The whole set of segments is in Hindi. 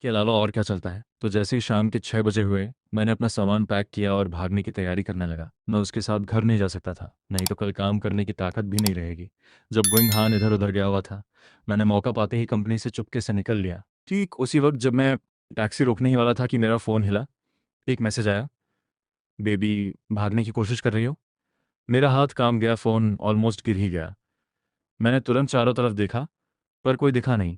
के अलावा और क्या चलता है। तो जैसे ही शाम के 6 बजे हुए, मैंने अपना सामान पैक किया और भागने की तैयारी करने लगा। मैं उसके साथ घर नहीं जा सकता था, नहीं तो कल काम करने की ताकत भी नहीं रहेगी। जब गोइंग हान इधर उधर गया हुआ था, मैंने मौका पाते ही कंपनी से चुपके से निकल लिया। ठीक उसी वक्त जब मैं टैक्सी रोकने ही वाला था कि मेरा फ़ोन हिला। एक मैसेज आया, बेबी भागने की कोशिश कर रही हो। मेरा हाथ काम गया, फ़ोन ऑलमोस्ट गिर ही गया। मैंने तुरंत चारों तरफ देखा, पर कोई दिखा नहीं।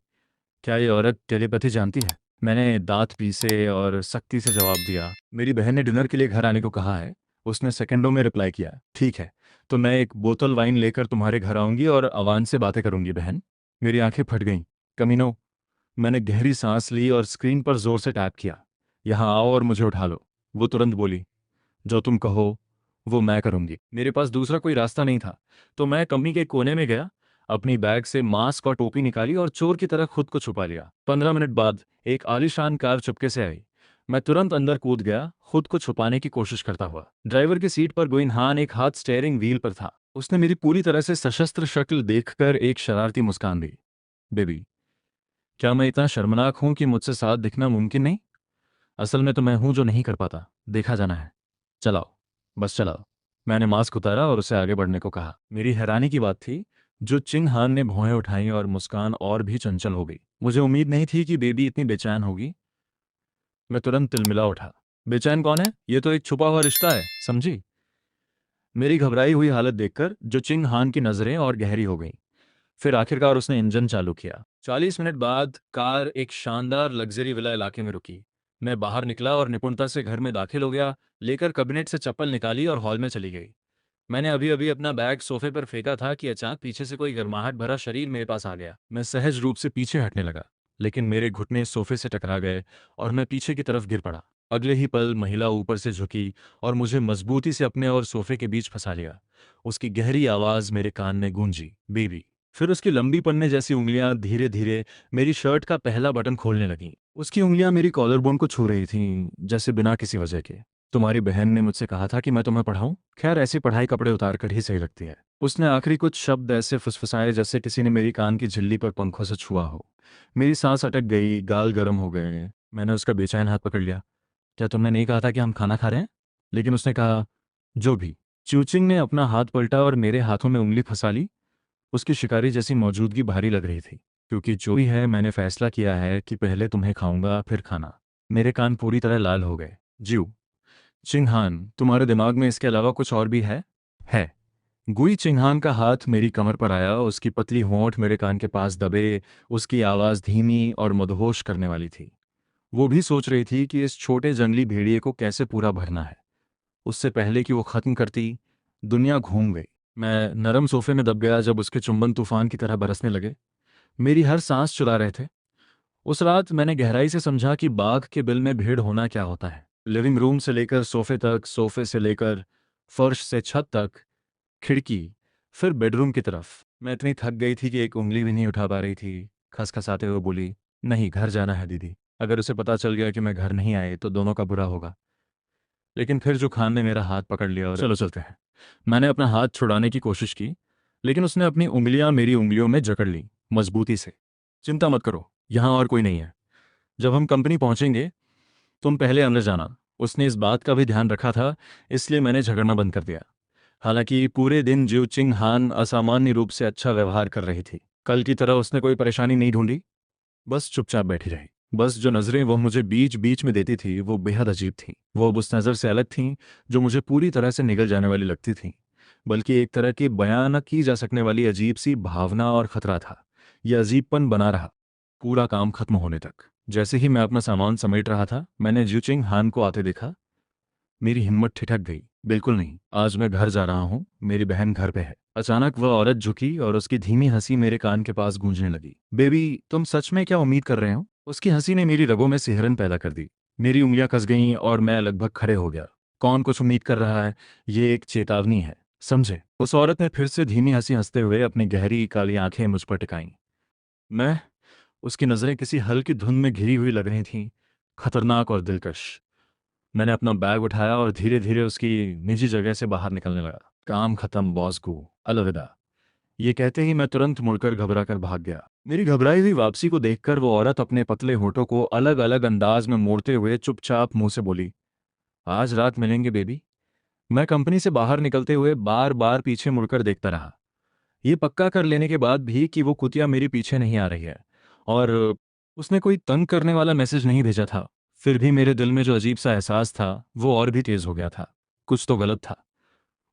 क्या ये औरत टेलीपैथी जानती है? मैंने दांत पीसे और सख्ती से जवाब दिया, मेरी बहन ने डिनर के लिए घर आने को कहा है। उसने सेकंडों में रिप्लाई किया, ठीक है, तो मैं एक बोतल वाइन लेकर तुम्हारे घर आऊंगी और अवान से बातें करूंगी बहन। मेरी आंखें फट गईं। कमीनो। मैंने गहरी सांस ली और स्क्रीन पर जोर से टैप किया। यहाँ आओ और मुझे उठा लो। वो तुरंत बोली, जो तुम कहो वो मैं करूंगी। मेरे पास दूसरा कोई रास्ता नहीं था, तो मैं कंपनी के कोने में गया, अपनी बैग से मास्क और टोपी निकाली और चोर की तरह खुद को छुपा लिया। 15 मिनट बाद एक आलीशान कार चुपके से आई। मैं तुरंत अंदर कूद गया, खुद को छुपाने की कोशिश करता हुआ। ड्राइवर की सीट पर गोइन हान एक हाथ स्टीयरिंग व्हील पर था। उसने मेरी पूरी तरह से सशस्त्र शक्ल देखकर एक शरारती मुस्कान दी। बेबी, क्या मैं इतना शर्मनाक हूं कि मुझसे साथ दिखना मुमकिन नहीं? असल में तो मैं हूं जो नहीं कर पाता। देखा जाना है। चलाओ, बस चलाओ। मैंने मास्क उतारा और उसे आगे बढ़ने को कहा। मेरी हैरानी की बात थी, जो चिंग हान ने भौहें उठाई और मुस्कान और भी चंचल हो गई। मुझे उम्मीद नहीं थी कि बेबी इतनी बेचैन होगी। मैं तुरंत तिलमिला उठा। बेचैन कौन है? ये तो एक छुपा हुआ रिश्ता है, समझी? मेरी घबराई हुई हालत देखकर जो चिंग हान की नजरें और गहरी हो गईं। फिर आखिरकार उसने इंजन चालू किया। 40 मिनट बाद कार एक शानदार लग्जरी विला इलाके में रुकी। मैं बाहर निकला और निपुणता से घर में दाखिल हो गया, लेकर कैबिनेट से चप्पल निकाली और हॉल में चली गई। मैंने अभी अभी अपना बैग सोफे पर फेंका था कि अचानक पीछे से कोई गर्माहट भरा शरीर मेरे पास आ गया। मैं सहज रूप से पीछे हटने लगा, लेकिन मेरे घुटने सोफे से टकरा गए और मैं पीछे की तरफ गिर पड़ा। अगले ही पल महिला ऊपर से झुकी और मुझे मजबूती से अपने और सोफे के बीच फंसा लिया। उसकी गहरी आवाज मेरे कान में गूंजी, बेबी। फिर उसकी लंबी पन्ने जैसी उंगलियां धीरे धीरे मेरी शर्ट का पहला बटन खोलने लगीं। उसकी उंगलियां मेरी कॉलर बोन को छू रही थीं, जैसे बिना किसी वजह के। तुम्हारी बहन ने मुझसे कहा था कि मैं तुम्हें पढ़ाऊं। खैर, ऐसी पढ़ाई कपड़े उतार कर ही सही लगती है। उसने आखिरी कुछ शब्द ऐसे फुसफुसाए जैसे किसी ने मेरी कान की झिल्ली पर पंखों से छुआ हो। मेरी सांस अटक गई, गाल गर्म हो गए। मैंने उसका बेचैन हाथ पकड़ लिया। क्या तुमने नहीं कहा था कि हम खाना खा रहे हैं? लेकिन उसने कहा, जो भी। चूचिंग ने अपना हाथ पलटा और मेरे हाथों में उंगली फंसा ली। उसकी शिकारी जैसी मौजूदगी भारी लग रही थी। क्योंकि जो भी है, मैंने फैसला किया है कि पहले तुम्हें खाऊंगा फिर खाना। मेरे कान पूरी तरह लाल हो गए। जीव। चिंगहान, तुम्हारे दिमाग में इसके अलावा कुछ और भी है? है। गुई चिंगहान का हाथ मेरी कमर पर आया, उसकी पतली होंठ मेरे कान के पास दबे। उसकी आवाज़ धीमी और मदहोश करने वाली थी। वो भी सोच रही थी कि इस छोटे जंगली भेड़िए को कैसे पूरा भरना है। उससे पहले कि वो ख़त्म करती, दुनिया घूम गई। मैं नरम सोफे में दब गया जब उसके चुंबन तूफान की तरह बरसने लगे। मेरी हर सांस चुरा रहे थे। उस रात मैंने गहराई से समझा कि बाघ के बिल में भेड़ होना क्या होता है। लिविंग रूम से लेकर सोफे तक, सोफे से लेकर फर्श से छत तक, खिड़की, फिर बेडरूम की तरफ। मैं इतनी थक गई थी कि एक उंगली भी नहीं उठा पा रही थी। खसखसाते हुए बोली, नहीं, घर जाना है दीदी। अगर उसे पता चल गया कि मैं घर नहीं आई तो दोनों का बुरा होगा। लेकिन फिर जो खान ने मेरा हाथ पकड़ लिया और चलो चलते हैं। मैंने अपना हाथ छुड़ाने की कोशिश की, लेकिन उसने अपनी उंगलियां मेरी उंगलियों में जकड़ ली, मजबूती से। चिंता मत करो, यहाँ और कोई नहीं है। जब हम कंपनी पहुंचेंगे, तुम पहले अंदर जाना। उसने इस बात का भी ध्यान रखा था, इसलिए मैंने झगड़ना बंद कर दिया। हालांकि पूरे दिन जिव चिंग हान असामान्य रूप से अच्छा व्यवहार कर रही थी। कल की तरह उसने कोई परेशानी नहीं ढूंढी, बस चुपचाप बैठी रही। बस जो नज़रें वो मुझे बीच बीच में देती थी वो बेहद अजीब थीं। वो अब उस नज़र से अलग थीं जो मुझे पूरी तरह से निगल जाने वाली लगती थीं, बल्कि एक तरह की बयां न की जा सकने वाली अजीब सी भावना और खतरा था। यह अजीबपन बना रहा पूरा काम खत्म होने तक। जैसे ही मैं अपना सामान समेट रहा था, मैंने ज्यूचिंग हान को आते देखा। मेरी हिम्मत ठिठक गई। बिल्कुल नहीं, आज मैं घर जा रहा हूँ, मेरी बहन घर पे है। अचानक वह औरत झुकी और उसकी धीमी हंसी मेरे कान के पास गूंजने लगी। बेबी, तुम सच में क्या उम्मीद कर रहे हो? उसकी हंसी ने मेरी रगों में सिहरन पैदा कर दी। मेरी उंगलियां कस गईं और मैं लगभग खड़े हो गया। कौन कुछ उम्मीद कर रहा है, ये एक चेतावनी है, समझे? उस औरत ने फिर से धीमी हंसी हंसते हुए अपनी गहरी काली आंखें मुझ पर टिकाईं। मैं उसकी नज़रें किसी हल्की धुंध में घिरी हुई लग रही थीं, खतरनाक और दिलकश। मैंने अपना बैग उठाया और धीरे धीरे उसकी निजी जगह से बाहर निकलने लगा। काम खत्म बॉस को, अलविदा। ये कहते ही मैं तुरंत मुड़कर घबरा कर भाग गया। मेरी घबराई हुई वापसी को देखकर वो औरत अपने पतले होठों को अलग अलग अंदाज में मोड़ते हुए चुपचाप मुंह से बोली, आज रात मिलेंगे बेबी। मैं कंपनी से बाहर निकलते हुए बार बार पीछे मुड़कर देखता रहा, ये पक्का कर लेने के बाद भी कि वो कुतिया मेरे पीछे नहीं आ रही है और उसने कोई तंग करने वाला मैसेज नहीं भेजा था। फिर भी मेरे दिल में जो अजीब सा एहसास था वो और भी तेज हो गया था। कुछ तो गलत था।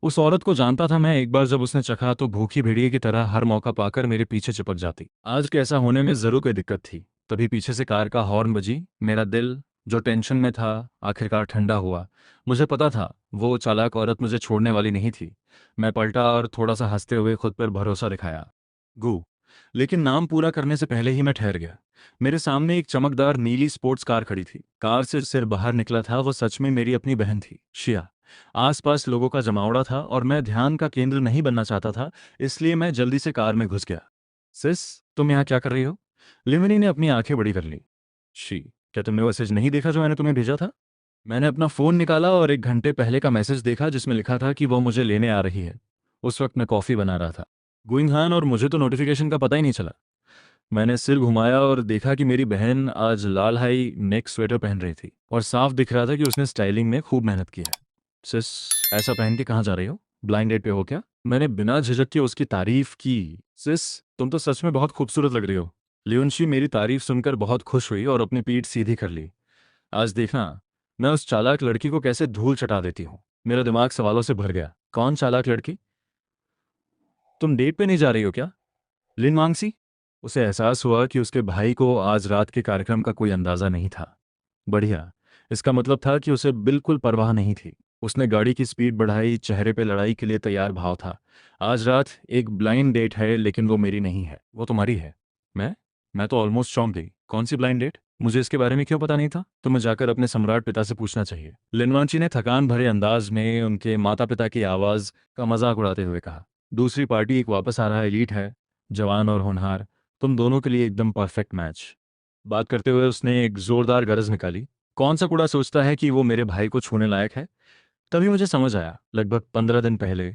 उस औरत को जानता था मैं, एक बार जब उसने चखा तो भूखी भेड़िए की तरह हर मौका पाकर मेरे पीछे चिपक जाती। आज के ऐसा होने में जरूर कोई दिक्कत थी। तभी पीछे से कार का हॉर्न बजी। मेरा दिल जो टेंशन में था आखिरकार ठंडा हुआ। मुझे पता था वो चालाक औरत मुझे छोड़ने वाली नहीं थी। मैं पलटा और थोड़ा सा हंसते हुए खुद पर भरोसा दिखाया, गू। लेकिन नाम पूरा करने से पहले ही मैं ठहर गया। मेरे सामने एक चमकदार नीली स्पोर्ट्स कार खड़ी थी। कार से सिर बाहर निकला था वो सच में मेरी अपनी बहन थी, शिया। आसपास लोगों का जमावड़ा था और मैं ध्यान का केंद्र नहीं बनना चाहता था, इसलिए मैं जल्दी से कार में घुस गया। सिस, तुम यहाँ क्या कर रही हो? लिमनी ने अपनी आंखें बड़ी कर ली। शी, क्या तुमने वो मैसेज नहीं देखा जो मैंने तुम्हें भेजा था? मैंने अपना फोन निकाला और 1 घंटे पहले का मैसेज देखा जिसमें लिखा था कि वो मुझे लेने आ रही है। उस वक्त मैं कॉफी बना रहा था, गोइंग हान, और मुझे तो नोटिफिकेशन का पता ही नहीं चला। मैंने सिर घुमाया और देखा कि मेरी बहन आज लाल हाई नेक स्वेटर पहन रही थी और साफ दिख रहा था कि उसने स्टाइलिंग में खूब मेहनत की है। सिस, ऐसा पहन के कहाँ जा रही हो? ब्लाइंड डेट पे हो क्या? मैंने बिना झिझक के उसकी तारीफ की। सिस, तुम तो सच में बहुत खूबसूरत लग रही हो। लियोनशी मेरी तारीफ सुनकर बहुत खुश हुई और अपनी पीठ सीधी कर ली। आज देखना मैं उस चालाक लड़की को कैसे धूल चटा देती हूँ। मेरा दिमाग सवालों से भर गया। कौन चालाक लड़की? तुम डेट पे नहीं जा रही हो क्या? लिन मांगसी? उसे एहसास हुआ कि उसके भाई को आज रात के कार्यक्रम का कोई अंदाजा नहीं था। बढ़िया। इसका मतलब था कि उसे बिल्कुल परवाह नहीं थी। उसने गाड़ी की स्पीड बढ़ाई, चेहरे पे लड़ाई के लिए तैयार भाव था। आज रात एक ब्लाइंड डेट है, लेकिन वो मेरी नहीं है, वो तुम्हारी है। मैं मैं तो ऑलमोस्ट चौंक गई। कौन सी ब्लाइंड डेट? मुझे इसके बारे में क्यों पता नहीं था? तुम्हें जाकर अपने सम्राट पिता से पूछना चाहिए। लिनवांची ने थकान भरे अंदाज में उनके माता पिता की आवाज़ का मजाक उड़ाते हुए कहा। दूसरी पार्टी एक वापस आ रहा एलीट है, जवान और होनहार। तुम दोनों के लिए एकदम परफेक्ट मैच। बात करते हुए उसने एक जोरदार गरज निकाली। कौन सा कूड़ा सोचता है कि वो मेरे भाई को छूने लायक है? तभी मुझे समझ आया, लगभग 15 दिन पहले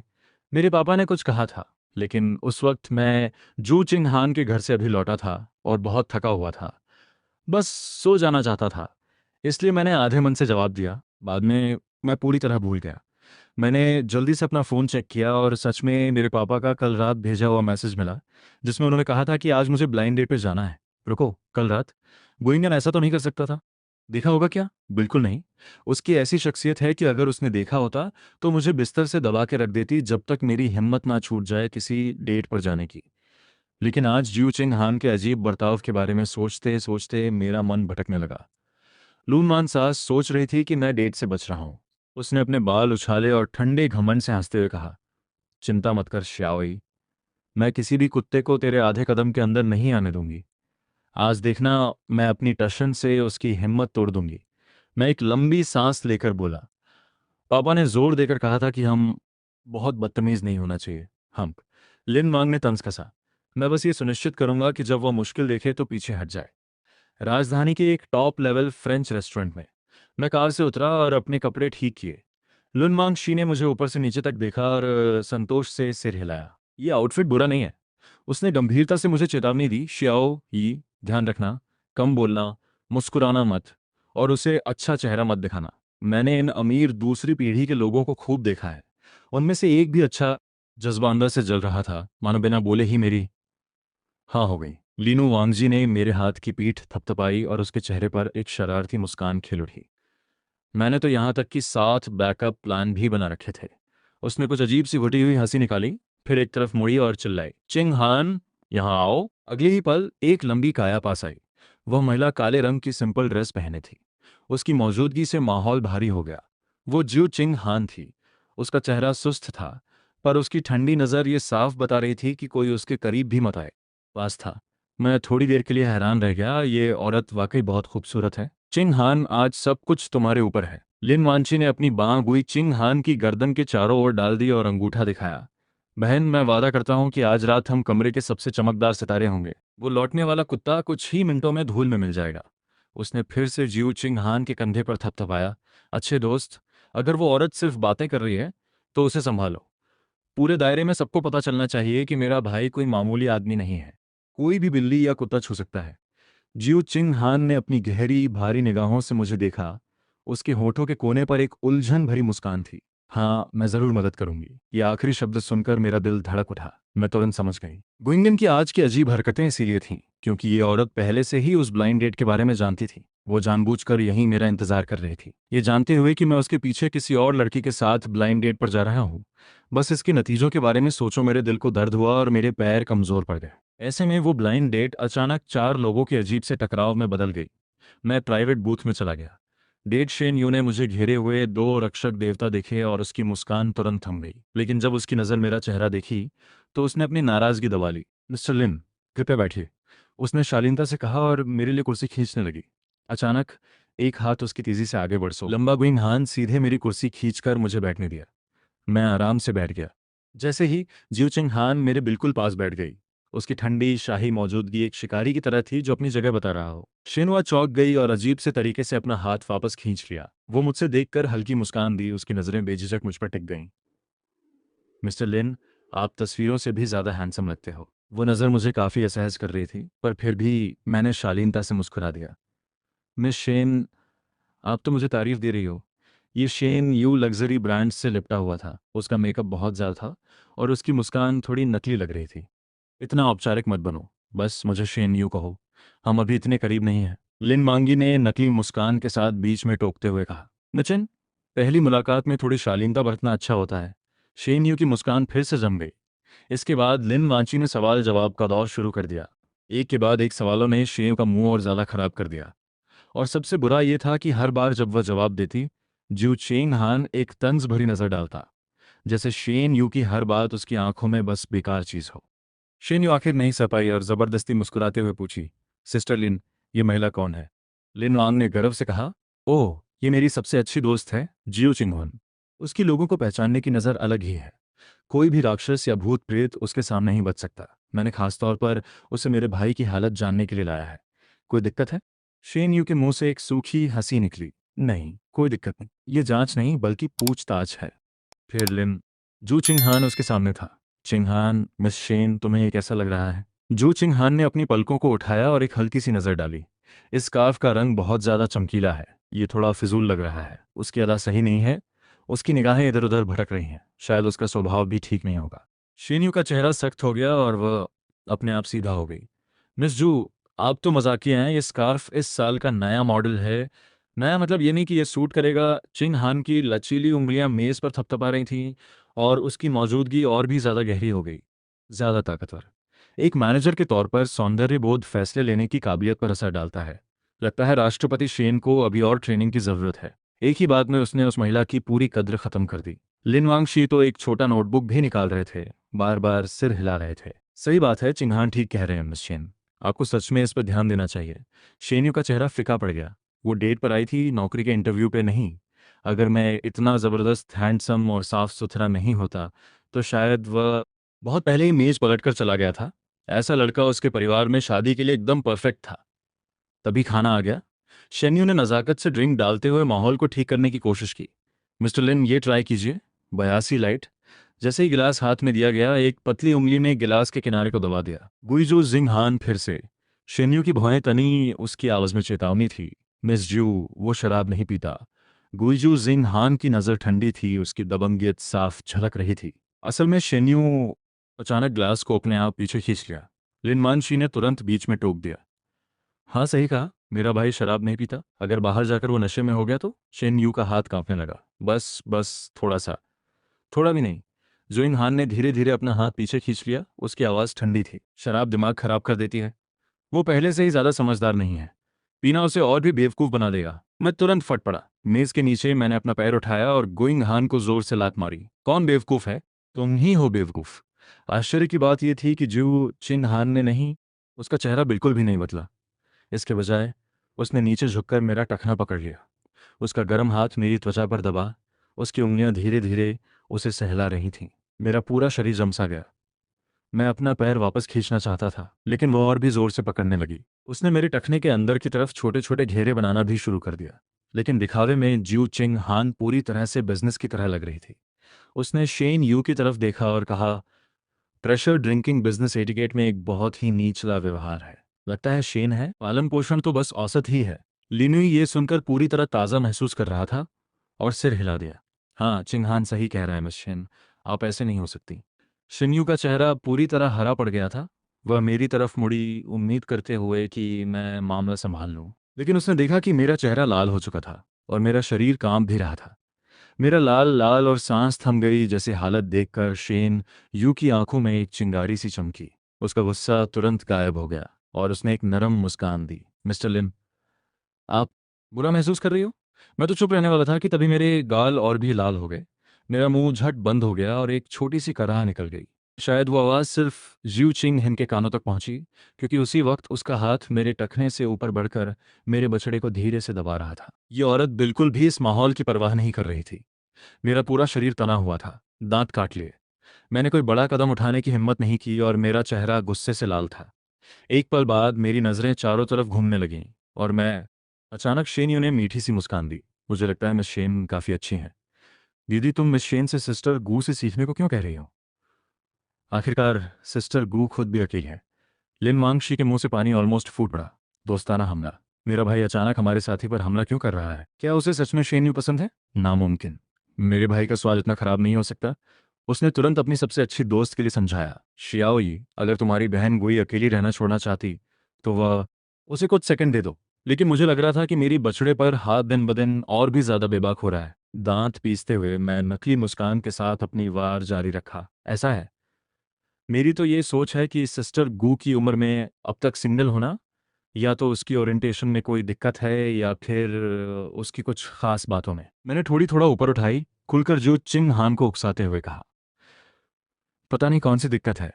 मेरे पापा ने कुछ कहा था, लेकिन उस वक्त मैं जू चिंग हान के घर से अभी लौटा था और बहुत थका हुआ था। बस सो जाना चाहता था, इसलिए मैंने आधे मन से जवाब दिया। बाद में मैं पूरी तरह भूल गया। मैंने जल्दी से अपना फ़ोन चेक किया और सच में मेरे पापा का कल रात भेजा हुआ मैसेज मिला, जिसमें उन्होंने कहा था कि आज मुझे ब्लाइंड डेट पे जाना है। रुको, कल रात? गोइंगन ऐसा तो नहीं कर सकता था। देखा होगा क्या? बिल्कुल नहीं। उसकी ऐसी शख्सियत है कि अगर उसने देखा होता तो मुझे बिस्तर से दबा के रख देती जब तक मेरी हिम्मत ना छूट जाए किसी डेट पर जाने की। लेकिन आज ज्यू चिंग हान के अजीब बर्ताव के बारे में सोचते सोचते मेरा मन भटकने लगा। लून मान सास सोच रही थी कि मैं डेट से बच रहा हूँ। उसने अपने बाल उछाले और ठंडे घमंड से हंसते हुए कहा, चिंता मत कर श्याओई, मैं किसी भी कुत्ते को तेरे आधे कदम के अंदर नहीं आने दूंगी। आज देखना, मैं अपनी टशन से उसकी हिम्मत तोड़ दूंगी। मैं एक लंबी सांस लेकर बोला, पापा ने जोर देकर कहा था कि हम बहुत बदतमीज नहीं होना चाहिए। हम। लिन वांग ने तंज कसा। मैं बस ये सुनिश्चित करूंगा कि जब वह मुश्किल देखे तो पीछे हट जाए। राजधानी के एक टॉप लेवल फ्रेंच रेस्टोरेंट में मैं कार से उतरा और अपने कपड़े ठीक किए। लुनमांग शी ने मुझे ऊपर से नीचे तक देखा और संतोष से सिर हिलाया। ये आउटफिट बुरा नहीं है। उसने गंभीरता से मुझे चेतावनी दी, शियाओ ही, ध्यान रखना, कम बोलना, मुस्कुराना मत, और उसे अच्छा चेहरा मत दिखाना। मैंने इन अमीर दूसरी पीढ़ी के लोगों को खूब देखा है, उनमें से एक भी अच्छा जज्बा अंदर से जल रहा था, मानो बिना बोले ही मेरी हाँ हो गई। लीनू वांगजी ने मेरे हाथ की पीठ थपथपाई और उसके चेहरे पर एक शरारती मुस्कान खिल उठी। मैंने तो यहाँ तक कि 7 बैकअप प्लान भी बना रखे थे। उसने कुछ अजीब सी घुटी हुई हंसी निकाली, फिर एक तरफ मुड़ी और चिल्लाई, चिंग हान, यहाँ आओ। अगले ही पल एक लंबी काया पास आई। वह महिला काले रंग की सिंपल ड्रेस पहने थी। उसकी मौजूदगी से माहौल भारी हो गया। वो ज्यू चिंग हान थी। उसका चेहरा सुस्त था, पर उसकी ठंडी नज़र ये साफ बता रही थी कि कोई उसके करीब भी मत आए। पास था। मैं थोड़ी देर के लिए हैरान रह गया, ये औरत वाकई बहुत खूबसूरत है। चिंग हान, आज सब कुछ तुम्हारे ऊपर है। लिन वांची ने अपनी बांह गुई चिंग हान की गर्दन के चारों ओर डाल दी और अंगूठा दिखाया। बहन, मैं वादा करता हूँ कि आज रात हम कमरे के सबसे चमकदार सितारे होंगे। वो लौटने वाला कुत्ता कुछ ही मिनटों में धूल में मिल जाएगा। उसने फिर से जियो चिंग हान के कंधे पर थपथपाया। अच्छे दोस्त, अगर वो औरत सिर्फ बातें कर रही है तो उसे संभालो। पूरे दायरे में सबको पता चलना चाहिए कि मेरा भाई कोई मामूली आदमी नहीं है। कोई भी बिल्ली या कुत्ता छू सकता है। जियो चिंग हान ने अपनी गहरी भारी निगाहों से मुझे देखा। उसके होठों के कोने पर एक उलझन भरी मुस्कान थी। हाँ, मैं जरूर मदद करूंगी। ये आखिरी शब्द सुनकर मेरा दिल धड़क उठा। मैं तुरंत समझ गई गुइंगन की आज की अजीब हरकतें इसीलिए थीं क्योंकि ये औरत पहले से ही उस ब्लाइंड डेट के बारे में जानती थी। वो जानबूझकर यहीं मेरा इंतजार कर रही थी, ये जानते हुए कि मैं उसके पीछे किसी और लड़की के साथ ब्लाइंड डेट पर जा रहा हूँ। बस इसके नतीजों के बारे में सोचो मेरे दिल को दर्द हुआ और मेरे पैर कमजोर पड़ गए। ऐसे में वो ब्लाइंड डेट अचानक 4 लोगों के अजीब से टकराव में बदल गई। मैं प्राइवेट बूथ में चला गया। डेट शेन यू ने मुझे घेरे हुए 2 रक्षक देवता देखे और उसकी मुस्कान तुरंत थम गई। लेकिन जब उसकी नज़र मेरा चेहरा देखी तो उसने अपनी नाराजगी दबा ली। मिस्टर लिन, कृपया बैठिए, उसने शालीनता से कहा और मेरे लिए कुर्सी खींचने लगी। अचानक एक हाथ उसकी तेजी से आगे बढ़ सो लंबा गुइंग हान सीधे मेरी कुर्सी खींचकर मुझे बैठने दिया। मैं आराम से बैठ गया। जैसे ही जियो चिंग हान मेरे बिल्कुल पास बैठ गई, उसकी ठंडी शाही मौजूदगी एक शिकारी की तरह थी जो अपनी जगह बता रहा हो। शेनवा चौंक गई और अजीब से तरीके से अपना हाथ वापस खींच लिया। वो मुझसे देखकर हल्की मुस्कान दी, उसकी नज़रें बेझिझक मुझ पर टिक गईं। मिस्टर लिन, आप तस्वीरों से भी ज़्यादा हैंडसम लगते हो। वो नज़र मुझे काफ़ी असहज कर रही थी, पर फिर भी मैंने शालीनता से मुस्कुरा दिया। मिस शेन, आप तो मुझे तारीफ दे रही हो। ये शेन यू लग्जरी ब्रांड से लिपटा हुआ था। उसका मेकअप बहुत ज़्यादा था और उसकी मुस्कान थोड़ी नकली लग रही थी। इतना औपचारिक मत बनो, बस मुझे शेन यू कहो। हम अभी इतने करीब नहीं हैं। लिन मांगी ने नकली मुस्कान के साथ बीच में टोकते हुए कहा। निचिन, पहली मुलाकात में थोड़ी शालीनता बरतना अच्छा होता है। शेन यू की मुस्कान फिर से जम गई। इसके बाद लिन वांची ने सवाल जवाब का दौर शुरू कर दिया। एक के बाद एक सवालों ने शेन का मुंह और ज़्यादा खराब कर दिया। और सबसे बुरा यह था कि हर बार जब वह जवाब देती, जू चेंग हान एक तंज भरी नजर डालता, जैसे शेन यू की हर बात उसकी आंखों में बस बेकार चीज हो। शेन यू आखिर नहीं सह पाई और जबरदस्ती मुस्कुराते हुए पूछी, सिस्टर लिन, ये महिला कौन है? लिन वांग ने गर्व से कहा, ओह, ये मेरी सबसे अच्छी दोस्त है, जियो चिंगहन। उसकी लोगों को पहचानने की नज़र अलग ही है। कोई भी राक्षस या भूत प्रेत उसके सामने ही बच सकता। मैंने खासतौर पर उसे मेरे भाई की हालत जानने के लिए लाया है। कोई दिक्कत है? शेन यू के मुंह से एक सूखी हंसी निकली। नहीं, कोई दिक्कत नहीं, ये जांच नहीं बल्कि पूछताछ है। फिर लिन, जू चिंगहान उसके सामने था। चिंगहान, मिस शेन, तुम्हें ये कैसा लग रहा है? जू चिंगहान ने अपनी पलकों को उठाया और एक हल्की सी नज़र डाली। इस स्कार्फ का रंग बहुत ज़्यादा चमकीला है, ये थोड़ा फिजूल लग रहा है। उसकी अदा सही नहीं है। उसकी निगाहें इधर उधर भटक रही हैं, शायद उसका स्वभाव भी ठीक नहीं होगा। शेन्यू का चेहरा सख्त हो गया और वह अपने आप सीधा हो गई। मिस जू, आप तो मजाकिया हैं, ये स्कार्फ इस साल का नया मॉडल है। नया मतलब ये नहीं कि ये सूट करेगा। चिंग हान की लचीली उंगलियां मेज़ पर थपथपा रही थीं और उसकी मौजूदगी और भी ज़्यादा गहरी हो गई, ज़्यादा ताकतवर। एक मैनेजर के तौर पर सौंदर्य बोध फैसले लेने की काबिलियत पर असर डालता है। लगता है राष्ट्रपति शेन को अभी और ट्रेनिंग की ज़रूरत है। एक ही बात में उसने उस महिला की पूरी कद्र खत्म कर दी। लिन वांगशी तो एक छोटा नोटबुक भी निकाल रहे थे, बार बार सिर हिला रहे थे। सही बात है, चिंगहान ठीक कह रहे हैं मिस शेन, आपको सच में इस पर ध्यान देना चाहिए। शेन्यू का चेहरा फिका पड़ गया। वो डेट पर आई थी, नौकरी के इंटरव्यू पे नहीं। अगर मैं इतना ज़बरदस्त, हैंडसम और साफ सुथरा नहीं होता तो शायद वह बहुत पहले ही मेज पलट कर चला गया था। ऐसा लड़का उसके परिवार में शादी के लिए एकदम परफेक्ट था। तभी खाना आ गया। शेन्यू ने नज़ाकत से ड्रिंक डालते हुए माहौल को ठीक करने की कोशिश की। मिस्टर लिन, ये ट्राई कीजिए, 82 लाइट। जैसे ही गिलास हाथ में दिया गया, एक पतली उंगली ने गिलास के किनारे को दबा दिया। गुइजू जिंग हान फिर से। शेन्यू की भौहें तनी, उसकी आवाज में चेतावनी थी। मिस जू, वो शराब नहीं पीता। गुइजू जिंग हान की नज़र ठंडी थी, उसकी दबंगियत साफ झलक रही थी। असल में शेन्यू अचानक ग्लास को अपने आप पीछे खींच लिया। लिन मानशी ने तुरंत बीच में टोक दिया, हाँ सही कहा, मेरा भाई शराब नहीं पीता। अगर बाहर जाकर वो नशे में हो गया तो? शेन यू का हाथ कांपने लगा। बस बस थोड़ा सा, थोड़ा भी नहीं। जुइन हान ने धीरे धीरे अपना हाथ पीछे खींच लिया, उसकी आवाज़ ठंडी थी। शराब दिमाग खराब कर देती है। वो पहले से ही ज़्यादा समझदार नहीं है। पीना उसे और भी बेवकूफ़ बना देगा। मैं तुरंत फट पड़ा। मेज़ के नीचे मैंने अपना पैर उठाया और गोइंग हान को जोर से लात मारी। कौन बेवकूफ़ है? तुम ही हो बेवकूफ़। आश्चर्य की बात यह थी कि जू चिन हान ने नहीं, उसका चेहरा बिल्कुल भी नहीं बदला। इसके बजाय उसने नीचे झुककर मेरा टखना पकड़ लिया। उसका गर्म हाथ मेरी त्वचा पर दबा। उसकी उंगलियां धीरे धीरे उसे सहला रही थीं। मेरा पूरा शरीर जमसा गया। मैं अपना पैर वापस खींचना चाहता था, लेकिन वो और भी जोर से पकड़ने लगी। उसने मेरे टखने के अंदर की तरफ छोटे छोटे घेरे बनाना भी शुरू कर दिया। लेकिन दिखावे में जियो चिंग हान पूरी तरह से बिजनेस की तरह लग रही थी। उसने शेन यू की तरफ देखा और कहा, प्रेशर ड्रिंकिंग बिजनेस एटिकेट में एक बहुत ही नीचला व्यवहार है। लगता है शेन है, पालन पोषण तो बस औसत ही है। लिनुई ये सुनकर पूरी तरह ताज़ा महसूस कर रहा था और सिर हिला दिया। हाँ, चिंगहान सही कह रहा है मिस शेन, आप ऐसे नहीं हो सकती। शिन्यू का चेहरा पूरी तरह हरा पड़ गया था। वह मेरी तरफ मुड़ी, उम्मीद करते हुए कि मैं मामला संभाल लूं। लेकिन उसने देखा कि मेरा चेहरा लाल हो चुका था और मेरा शरीर कांप भी रहा था। मेरा लाल लाल और सांस थम गई। जैसे हालत देखकर शेन यू की आंखों में एक चिंगारी सी चमकी। उसका गुस्सा तुरंत गायब हो गया और उसने एक नरम मुस्कान दी। मिस्टर लिन, आप बुरा महसूस कर रही हो? मैं तो चुप रहने वाला था कि तभी मेरे गाल और भी लाल हो गए। मेरा मुंह झट बंद हो गया और एक छोटी सी कराह निकल गई। शायद वो आवाज़ सिर्फ ज्यू चिंग हिन के कानों तक पहुंची, क्योंकि उसी वक्त उसका हाथ मेरे टखने से ऊपर बढ़कर मेरे बछड़े को धीरे से दबा रहा था। ये औरत बिल्कुल भी इस माहौल की परवाह नहीं कर रही थी। मेरा पूरा शरीर तना हुआ था, दांत काट लिए। मैंने कोई बड़ा कदम उठाने की हिम्मत नहीं की और मेरा चेहरा गुस्से से लाल था। एक पल बाद मेरी नज़रें चारों तरफ घूमने लगीं और मैं अचानक शेन यू ने मीठी सी मुस्कान दी। मुझे लगता है मिस शेन काफ़ी अच्छी हैं। दीदी, तुम मिस शेन से सिस्टर गू से सीखने को क्यों कह रही हो? आखिरकार सिस्टर गू खुद भी अकेली है। लिन वांगशी के मुंह से पानी ऑलमोस्ट फूट पड़ा। दोस्ताना हमला। मेरा भाई अचानक हमारे साथी पर हमला क्यों कर रहा है? क्या उसे सच में शेन यू पसंद है? नामुमकिन। मेरे भाई का स्वाद इतना खराब नहीं हो सकता। उसने तुरंत अपनी सबसे अच्छी दोस्त के लिए समझाया, शियाओई, अगर तुम्हारी बहन गुई अकेली रहना छोड़ना चाहती तो वह उसे कुछ सेकंड दे दो। लेकिन मुझे लग रहा था कि मेरी बछड़े पर हाथ दिन ब दिन और भी ज्यादा बेबाक हो रहा है। दांत पीसते हुए मैं नकली मुस्कान के साथ अपनी वार जारी रखा। ऐसा है, मेरी तो ये सोच है कि सिस्टर गू की उम्र में अब तक सिंगल होना, या तो उसकी ओरिएंटेशन में कोई दिक्कत है या फिर उसकी कुछ खास बातों में। मैंने थोड़ी थोड़ा ऊपर उठाई, खुलकर जो चिंग हान को उकसाते हुए कहा, पता नहीं कौन सी दिक्कत है।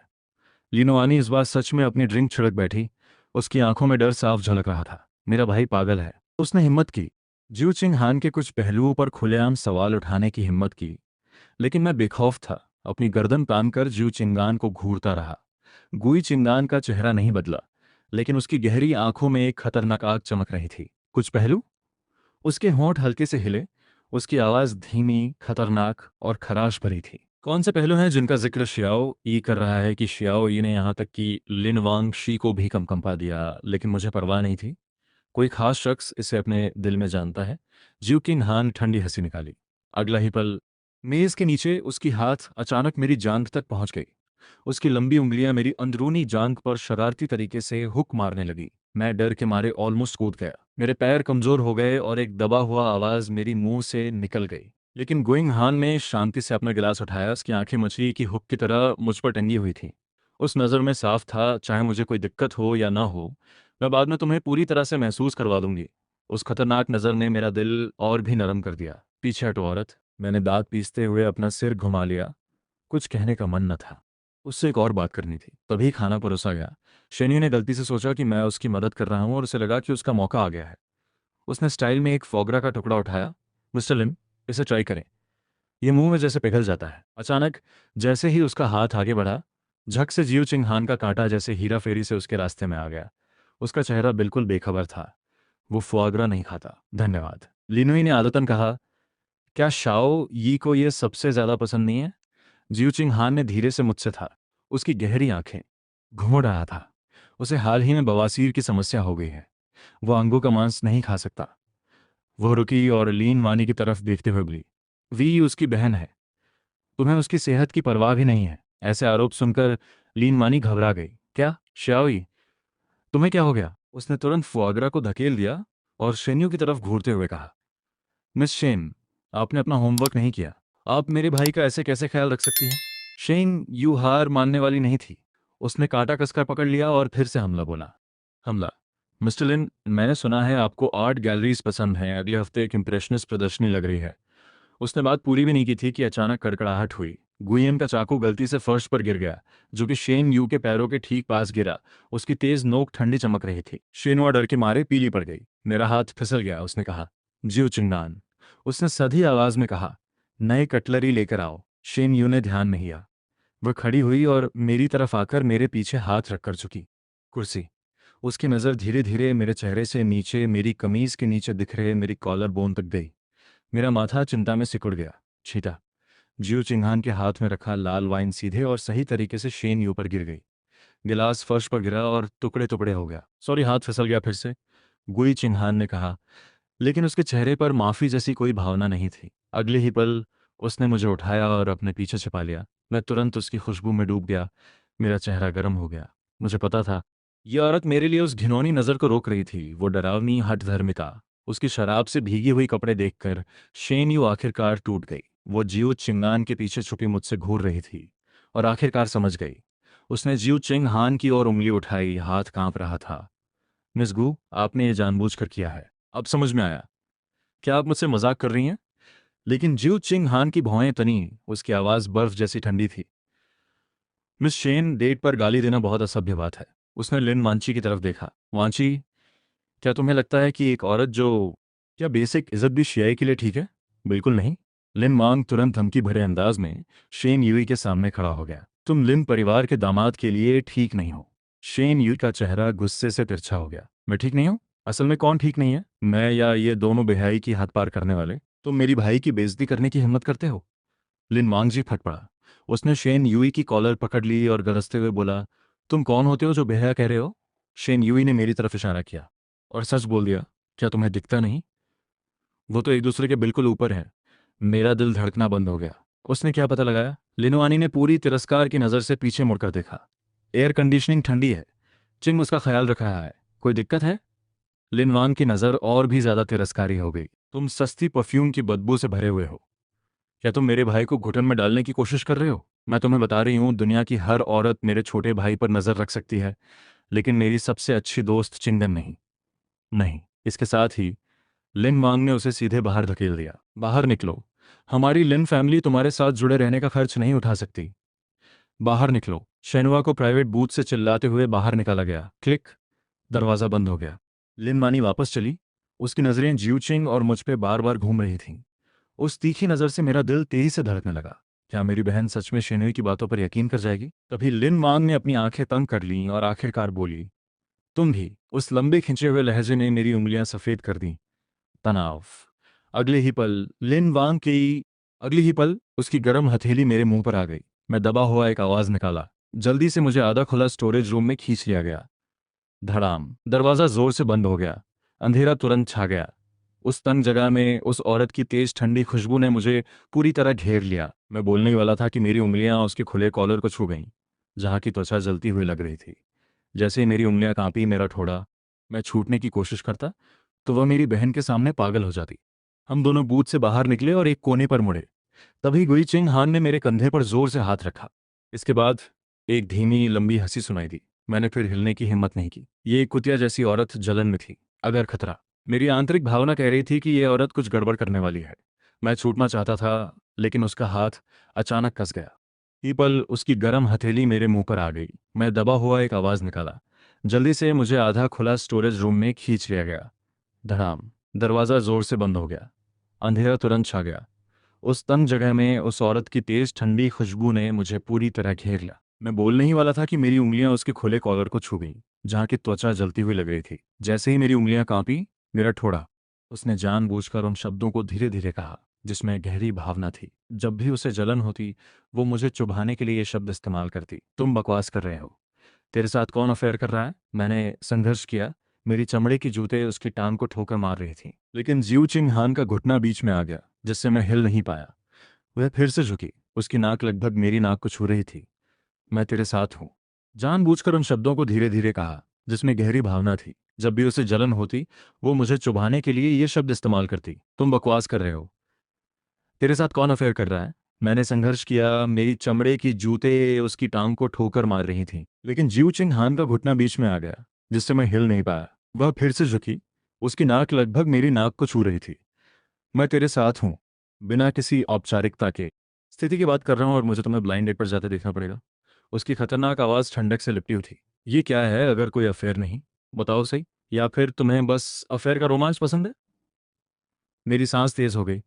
लिनोआनी इस बार सच में अपनी ड्रिंक छिड़क बैठी। उसकी आंखों में डर साफ झलक रहा था। मेरा भाई पागल है। उसने हिम्मत की, ज्यू चिंग हान के कुछ पहलुओं पर खुलेआम सवाल उठाने की हिम्मत की। लेकिन मैं बेखौफ था। अपनी गर्दन तानकर ज्यू चिंगान को घूरता रहा। गुई चिंगान का चेहरा नहीं बदला, लेकिन उसकी गहरी आंखों में एक खतरनाक आग चमक रही थी। कुछ पहलू? उसके होंठ हल्के से हिले। उसकी आवाज़ धीमी, खतरनाक और खराश भरी थी। कौन से पहलू हैं जिनका जिक्र शियाओ ई कर रहा है कि शियाओ ई ने यहाँ तक कि लिन वांग शी को भी कंपा दिया, लेकिन मुझे परवाह नहीं थी। कोई खास शख्स इसे अपने दिल में जानता है। ज्यू किंग हान ठंडी हंसी निकाली। अगला ही पल मेज के नीचे उसकी हाथ अचानक मेरी जांघ तक पहुंच गई। उसकी लंबी उंगलियां मेरी अंदरूनी जांघ पर शरारती तरीके से हुक मारने लगी। मैं डर के मारे ऑलमोस्ट कूद गया। मेरे पैर कमजोर हो गए और एक दबा हुआ आवाज मेरी मुंह से निकल गई। लेकिन गोइंग हान ने शांति से अपना गिलास उठाया। उसकी आंखें मछली की हुक की तरह मुझ पर टंगी हुई थी। उस नज़र में साफ था, चाहे मुझे कोई दिक्कत हो या ना हो, मैं बाद में तुम्हें पूरी तरह से महसूस करवा दूंगी। उस खतरनाक नज़र ने मेरा दिल और भी नरम कर दिया। पीछे हटो औरत। मैंने दांत पीसते हुए अपना सिर घुमा लिया। कुछ कहने का मन न था। उससे एक और बात करनी थी। तभी खाना परोसा गया। शेनी ने गलती से सोचा कि मैं उसकी मदद कर रहा हूं और उसे लगा कि उसका मौका आ गया है। उसने स्टाइल में एक फोगरा का टुकड़ा उठाया। मिस्टर लिम, इसे ट्राई करें। ये मुंह में जैसे पिघल जाता है। अचानक जैसे ही उसका हाथ आगे बढ़ा, झक से जियो चिंग हान का कांटा जैसे हीरा फेरी से उसके रास्ते में आ गया। उसका चेहरा बिल्कुल बेखबर था। वो फोगरा नहीं खाता। धन्यवाद। लिनुई ने आदतन कहा, क्या शाओ यी को ये सबसे ज्यादा पसंद नहीं है? जियो चिंग हान ने धीरे से मुझसे था। उसकी गहरी आंखें घूम रहा था। उसे हाल ही में बवासीर की समस्या हो गई है। वो अंगों का मांस नहीं खा सकता। वो रुकी और लीन वानी की तरफ देखते हुए बोली, वी उसकी बहन है। तुम्हें उसकी सेहत की परवाह भी नहीं है। ऐसे आरोप सुनकर लीन वानी घबरा गई। क्या श्याओई, तुम्हें क्या हो गया? उसने तुरंत फुआग्रा को धकेल दिया और शेन्यू की तरफ घूरते हुए कहा, मिस शेन, आपने अपना होमवर्क नहीं किया। आप मेरे भाई का ऐसे कैसे ख्याल रख सकती हैं? शेन यू हार मानने वाली नहीं थी। उसने कांटा कसकर पकड़ लिया और फिर से हमला बोला। हमला। मिस्टर लिन, मैंने सुना है आपको आर्ट गैलरीज पसंद हैं। अगले हफ्ते एक इम्प्रेशनिस्ट प्रदर्शनी लग रही है। उसने बात पूरी भी नहीं की थी कि अचानक कड़कड़ाहट हुई। गुइयन का चाकू गलती से फर्श पर गिर गया, जो कि शेन यू के पैरों के ठीक पास गिरा। उसकी तेज नोक ठंडी चमक रही थी। शेनवा डर के मारे पीली पड़ गई। मेरा हाथ फिसल गया। उसने कहा, जियो चिंगनान। उसने सधी आवाज में कहा, नए कटलरी लेकर आओ। शेन यू ने ध्यान नहीं दिया। वह खड़ी हुई और मेरी तरफ आकर मेरे पीछे हाथ रखकर झुकी। कुर्सी। उसकी नज़र धीरे धीरे मेरे चेहरे से नीचे, मेरी कमीज के नीचे दिख रहे मेरी कॉलर बोन तक गई। मेरा माथा चिंता में सिकुड़ गया। छीटा। जियो चिंगहान के हाथ में रखा लाल वाइन सीधे और सही तरीके से शेन यू पर गिर गई। गिलास फर्श पर गिरा और टुकड़े टुकड़े हो गया। सॉरी, हाथ फिसल गया फिर से, गुई चिंगहान ने कहा, लेकिन उसके चेहरे पर माफी जैसी कोई भावना नहीं थी। अगले ही पल उसने मुझे उठाया और अपने पीछे छिपा लिया। मैं तुरंत उसकी खुशबू में डूब गया। मेरा चेहरा गर्म हो गया। मुझे पता था यह औरत मेरे लिए उस घिनौनी नज़र को रोक रही थी, वो डरावनी हठधर्मिता। उसकी शराब से भीगी हुई कपड़े देखकर शेन यू आखिरकार टूट गई। वो जियो चिंगान के पीछे छुपी मुझसे घूर रही थी और आखिरकार समझ गई। उसने जियो चिंग हान की ओर उंगली उठाई, हाथ कांप रहा था। मिस गू, आपने ये जानबूझकर किया है। अब समझ में आया। क्या आप मुझसे मजाक कर रही हैं? लेकिन जियो चिंग हान की भौहें तनी, उसकी आवाज़ बर्फ जैसी ठंडी थी। मिस शेन, डेट पर गाली देना बहुत असभ्य बात है। उसने लिन वांची की तरफ देखा। वांची, क्या तुम्हें लगता है कि एक औरत जो, क्या बेसिक इज्जत भी शियाई के लिए ठीक है? बिल्कुल नहीं। लिन मांग तुरंत धमकी भरे अंदाज में शेन यूई के सामने खड़ा हो गया। तुम लिन परिवार के दामाद के लिए ठीक नहीं हो। शेन यूई का चेहरा गुस्से से तिरछा हो गया। मैं ठीक नहीं हूँ? असल में कौन ठीक नहीं है, मैं या ये दोनों बेहयाई की हद पार करने वाले? तुम मेरी भाई की बेइज्जती करने की हिम्मत करते हो? लिन मांगजी फट पड़ा। उसने शेन यूई की कॉलर पकड़ ली और गरजते हुए बोला, तुम कौन होते हो जो बेहया कह रहे हो? शेन यूई ने मेरी तरफ इशारा किया और सच बोल दिया, क्या तुम्हें दिखता नहीं? वो तो एक दूसरे के बिल्कुल ऊपर है। मेरा दिल धड़कना बंद हो गया। उसने क्या पता लगाया? लिनवानी ने पूरी तिरस्कार की नज़र से पीछे मुड़कर देखा। एयर कंडीशनिंग ठंडी है, चिंग उसका ख्याल रख रहा है, कोई दिक्कत है? लिनवांग की नज़र और भी ज्यादा तिरस्कारी हो गई। तुम सस्ती परफ्यूम की बदबू से भरे हुए हो। क्या तुम मेरे भाई को घुटन में डालने की कोशिश कर रहे हो? मैं तुम्हें बता रही हूँ, दुनिया की हर औरत मेरे छोटे भाई पर नजर रख सकती है, लेकिन मेरी सबसे अच्छी दोस्त चिंगन नहीं। नहीं। इसके साथ ही लिन वांग ने उसे सीधे बाहर धकेल दिया। बाहर निकलो। हमारी लिन फैमिली तुम्हारे साथ जुड़े रहने का खर्च नहीं उठा सकती। बाहर निकलो। शेनुआ को प्राइवेट बूथ से चिल्लाते हुए बाहर निकाला गया। क्लिक। दरवाजा बंद हो गया। लिन मानी वापस चली। उसकी नजरें जियूचिंग और मुझ पे बार बार घूम रही थीं। उस तीखी नजर से मेरा दिल तेजी से धड़कने लगा। क्या मेरी बहन सच में शेनुई की बातों पर यकीन कर जाएगी? तभी लिन मांग ने अपनी आंखें तंग कर लीं और आखिरकार बोली, तुम भी। उस लंबे खिंचे हुए लहजे ने मेरी उंगलियां सफेद कर दी। तनाव। अगले ही पल लिन वांग की अगले ही पल उसकी गर्म हथेली मेरे मुंह पर आ गई। मैं दबा हुआ एक आवाज निकाला। जल्दी से मुझे आधा खुला स्टोरेज रूम में खींच लिया गया। धड़ाम। दरवाजा जोर से बंद हो गया। अंधेरा तुरंत छा गया। उस तंग जगह में उस औरत की तेज ठंडी खुशबू ने मुझे पूरी तरह घेर लिया। मैं बोलने ही वाला था कि मेरी उंगलियां उसके खुले कॉलर को छू गईं, जहां की त्वचा जलती हुई लग रही थी। जैसे ही मेरी उंगलियां कांपी, मेरा ठोड़ा, मैं छूटने की कोशिश करता तो वह मेरी बहन के सामने पागल हो जाती। हम दोनों बूथ से बाहर निकले और एक कोने पर मुड़े। तभी गुई चिंग हान ने मेरे कंधे पर जोर से हाथ रखा। इसके बाद एक धीमी लंबी हंसी सुनाई दी। मैंने फिर हिलने की हिम्मत नहीं की। ये एक कुतिया जैसी औरत जलन में थी, अगर खतरा। मेरी आंतरिक भावना कह रही थी कि यह औरत कुछ गड़बड़ करने वाली है। मैं छूटना चाहता था, लेकिन उसका हाथ अचानक कस गया। ही पल उसकी गर्म हथेली मेरे मुंह पर आ गई। मैं दबा हुआ एक आवाज निकाला। जल्दी से मुझे आधा खुला स्टोरेज रूम में खींच लिया गया। धड़ाम। दरवाजा जोर से बंद हो गया। अंधेरा तुरंत छा गया। उस तंग जगह में उस औरत की तेज ठंडी खुशबू ने मुझे पूरी तरह घेर लिया। मैं बोलने ही वाला था कि मेरी उंगलियां उसके खुले कॉलर को छू गईं, जहां की त्वचा जलती हुई लग रही थी। जैसे ही मेरी उंगलियां कांपी, मेरा ठोड़ा। उसने जानबूझकर उन शब्दों को धीरे धीरे कहा, जिसमें गहरी भावना थी। जब भी उसे जलन होती, वो मुझे चुभाने के लिए ये शब्द इस्तेमाल करती। तुम बकवास कर रहे हो। तेरे साथ कौन अफेयर कर रहा है? मैंने संघर्ष किया। मेरी चमड़े की जूते उसकी टांग को ठोकर मार रही थी, लेकिन जिऊ चिंग हान का घुटना बीच में आ गया, जिससे मैं हिल नहीं पाया। वह फिर से झुकी। उसकी नाक लगभग मेरी नाक को छू रही थी। मैं तेरे साथ हूं। जानबूझकर उन शब्दों को धीरे धीरे कहा, जिसमें गहरी भावना थी। जब भी उसे जलन होती, वो मुझे चुभाने के लिए ये शब्द इस्तेमाल करती। तुम बकवास कर रहे हो। तेरे साथ कौन अफेयर कर रहा है? मैंने संघर्ष किया। मेरी चमड़े की जूते उसकी टांग को ठोकर मार रही थी, लेकिन जीव चिंग हान का घुटना बीच में आ गया, जिससे मैं हिल नहीं पाया। वह फिर से झुकी। उसकी नाक लगभग मेरी नाक को छू रही थी। मैं तेरे साथ हूँ। बिना किसी औपचारिकता के स्थिति की बात कर रहा हूँ और मुझे तुम्हें ब्लाइंड डेट पर जाते देखना पड़ेगा। उसकी खतरनाक आवाज़ ठंडक से लिपटी हुई थी। ये क्या है? अगर कोई अफेयर नहीं, बताओ सही। या फिर तुम्हें बस अफेयर का रोमांच पसंद है? मेरी सांस तेज हो गई।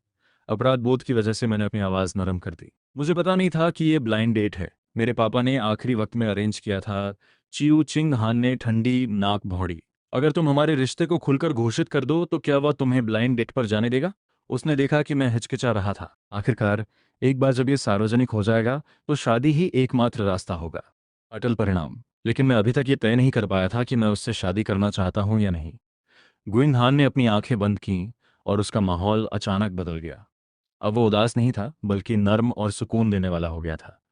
अपराध बोध की वजह से मैंने अपनी आवाज़ नरम कर दी। मुझे पता नहीं था कि ये ब्लाइंड डेट है। मेरे पापा ने आखिरी वक्त में अरेंज किया था। चिऊ चिंग हान ने ठंडी नाक भौंड़ी। अगर तुम हमारे रिश्ते को खुलकर घोषित कर दो तो क्या वह तुम्हें ब्लाइंड डेट पर जाने देगा? उसने देखा कि मैं हिचकिचा रहा था। आखिरकार एक बार जब ये सार्वजनिक हो जाएगा तो शादी ही एकमात्र रास्ता होगा। अटल परिणाम। लेकिन मैं अभी तक ये तय नहीं कर पाया था कि मैं उससे शादी करना चाहता हूँ या नहीं। गुइंग हान ने अपनी आंखें बंद कीं और उसका माहौल अचानक बदल गया। अब वो उदास नहीं था, बल्कि नर्म और सुकून देने वाला हो गया था।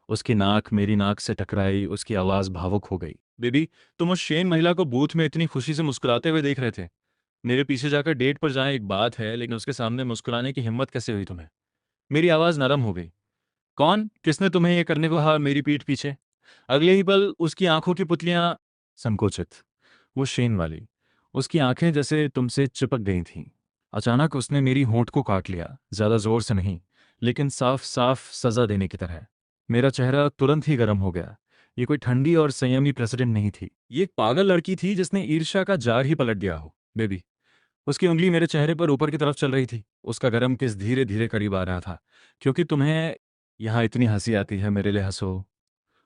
उसकी नाक मेरी नाक से टकराई, उसकी आवाज़ भावुक हो गई। बेबी, तुम उस शेन महिला को बूथ में इतनी खुशी से मुस्कुराते हुए देख रहे थे। मेरे पीछे जाकर डेट पर जाएं एक बात है, लेकिन उसके सामने मुस्कुराने की हिम्मत कैसे हुई तुम्हें? मेरी आवाज़ नरम हो गई। कौन? किसने तुम्हें ये करने को कहा मेरी पीठ पीछे? अगले ही पल उसकी आंखों की पुतलियां संकोचित। वो शेन वाली। उसकी आंखें जैसे तुमसे चिपक गई थीं। अचानक उसने मेरी होंठ को काट लिया, ज्यादा जोर से नहीं, लेकिन साफ साफ सजा देने की तरह। मेरा चेहरा तुरंत ही गर्म हो गया। ये कोई ठंडी और संयमी प्रेसिडेंट नहीं थी, ये एक पागल लड़की थी जिसने ईर्ष्या का जार ही पलट दिया हो। बेबी, उसकी उंगली मेरे चेहरे पर ऊपर की तरफ चल रही थी। उसका गर्म किस धीरे धीरे करीब आ रहा था। क्योंकि तुम्हें यहाँ इतनी हंसी आती है, मेरे लिए हंसो।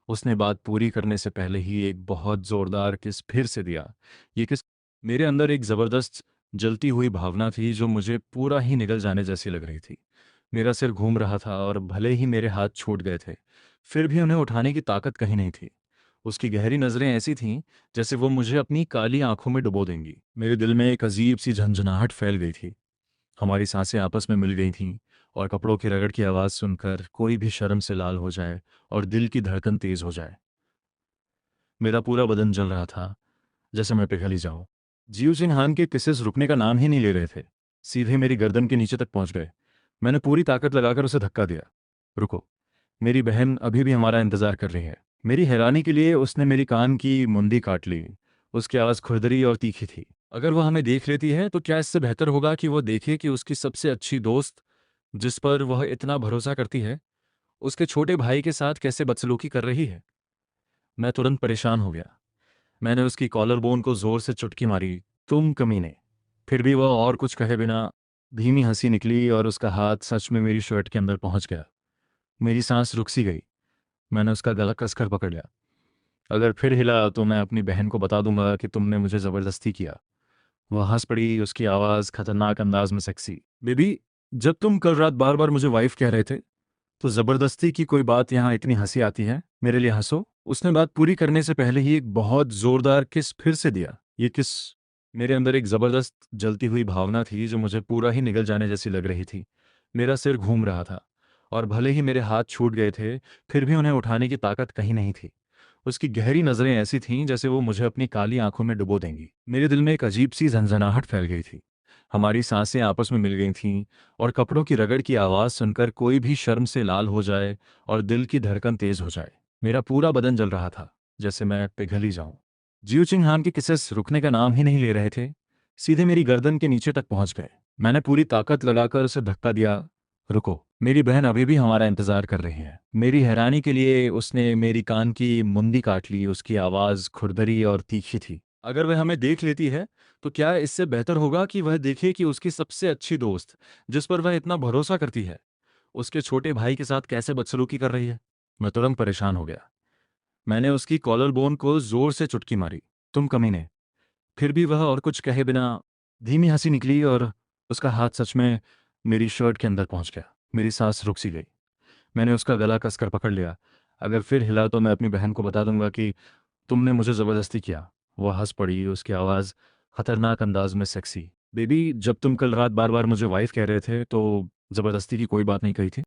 उसने बात पूरी करने से पहले ही एक बहुत जोरदार किस फिर से दिया। ये किस मेरे अंदर एक जबरदस्त जलती हुई भावना थी जो मुझे पूरा ही निगल जाने जैसी लग रही थी। मेरा सिर घूम रहा था और भले ही मेरे हाथ छूट गए थे, फिर भी उन्हें उठाने की ताकत कहीं नहीं थी। उसकी गहरी नज़रें ऐसी थीं जैसे वो मुझे अपनी काली आंखों में डुबो देंगी। मेरे दिल में एक अजीब सी झंझनाहट फैल गई थी। हमारी सांसें आपस में मिल गई थीं और कपड़ों की रगड़ की आवाज़ सुनकर कोई भी शर्म से लाल हो जाए और दिल की धड़कन तेज हो जाए। मेरा पूरा बदन जल रहा था, जैसे मैं पिघल ही जाऊं। जियो सिंह हान के किसेस रुकने का नाम ही नहीं ले रहे थे। सीधे मेरी गर्दन के नीचे तक पहुंच गए। मैंने पूरी ताकत लगाकर उसे धक्का दिया। रुको, मेरी बहन अभी भी हमारा इंतजार कर रही है। मेरी हैरानी के लिए उसने मेरी कान की मुंदी काट ली। उसकी आवाज़ खुरदरी और तीखी थी। अगर वह हमें देख लेती है तो क्या इससे बेहतर होगा कि वो देखे कि उसकी सबसे अच्छी दोस्त, जिस पर वह इतना भरोसा करती है, उसके छोटे भाई के साथ कैसे बदसलूकी कर रही है? मैं तुरंत परेशान हो गया। मैंने उसकी कॉलर बोन को जोर से चुटकी मारी। तुम कमीने। फिर भी वह और कुछ कहे बिना धीमी हंसी निकली और उसका हाथ सच में मेरी शर्ट के अंदर पहुंच गया। मेरी सांस रुक सी गई। मैंने उसका गला कसकर पकड़ लिया। अगर फिर हिला तो मैं अपनी बहन को बता दूंगा कि तुमने मुझे जबरदस्ती किया। वह हंस पड़ी, उसकी आवाज़ खतरनाक अंदाज में सेक्सी। बेबी, जब तुम कल रात बार बार मुझे वाइफ कह रहे थे, तो जबरदस्ती की कोई बात यहाँ इतनी हंसी आती है? मेरे लिए हंसो। उसने बात पूरी करने से पहले ही एक बहुत जोरदार किस फिर से दिया। ये किस मेरे अंदर एक जबरदस्त जलती हुई भावना थी जो मुझे पूरा ही निगल जाने जैसी लग रही थी। मेरा सिर घूम रहा था और भले ही मेरे हाथ छूट गए थे, फिर भी उन्हें उठाने की ताकत कहीं नहीं थी। उसकी गहरी नजरें ऐसी थीं जैसे वो मुझे अपनी काली आंखों में डुबो देंगी। मेरे दिल में एक अजीब सी झंझनाहट फैल गई थी। हमारी सांसें आपस में मिल गई थीं और कपड़ों की रगड़ की आवाज़ सुनकर कोई भी शर्म से लाल हो जाए और दिल की धड़कन तेज हो जाए। मेरा पूरा बदन जल रहा था, जैसे मैं पिघल ही जाऊं। जियो चिंग हान के किसेस रुकने का नाम ही नहीं ले रहे थे। सीधे मेरी गर्दन के नीचे तक पहुंच गए। मैंने पूरी ताकत लगाकर उसे धक्का दिया। रुको, मेरी बहन अभी भी हमारा इंतजार कर रही है। मेरी हैरानी के लिए उसने मेरी कान की मुंदी काट ली। उसकी आवाज़ खुरदरी और तीखी थी। अगर वह हमें देख लेती है तो क्या इससे बेहतर होगा कि वह देखे कि उसकी सबसे अच्छी दोस्त, जिस पर वह इतना भरोसा करती है, उसके छोटे भाई के साथ कैसे बदसलूकी कर रही है? मैं तुरंत परेशान हो गया। मैंने उसकी कॉलर बोन को जोर से चुटकी मारी। तुम कमीने। फिर भी वह और कुछ कहे बिना धीमी हंसी निकली और उसका हाथ सच में मेरी शर्ट के अंदर पहुंच गया। मेरी सांस रुक सी गई। मैंने उसका गला कसकर पकड़ लिया। अगर फिर हिला तो मैं अपनी बहन को बता दूंगा कि तुमने मुझे ज़बरदस्ती किया। वह हंस पड़ी, उसकी आवाज़ खतरनाक अंदाज में सेक्सी। बेबी, जब तुम कल रात बार बार मुझे वाइफ कह रहे थे तो ज़बरदस्ती की कोई बात नहीं कही थी।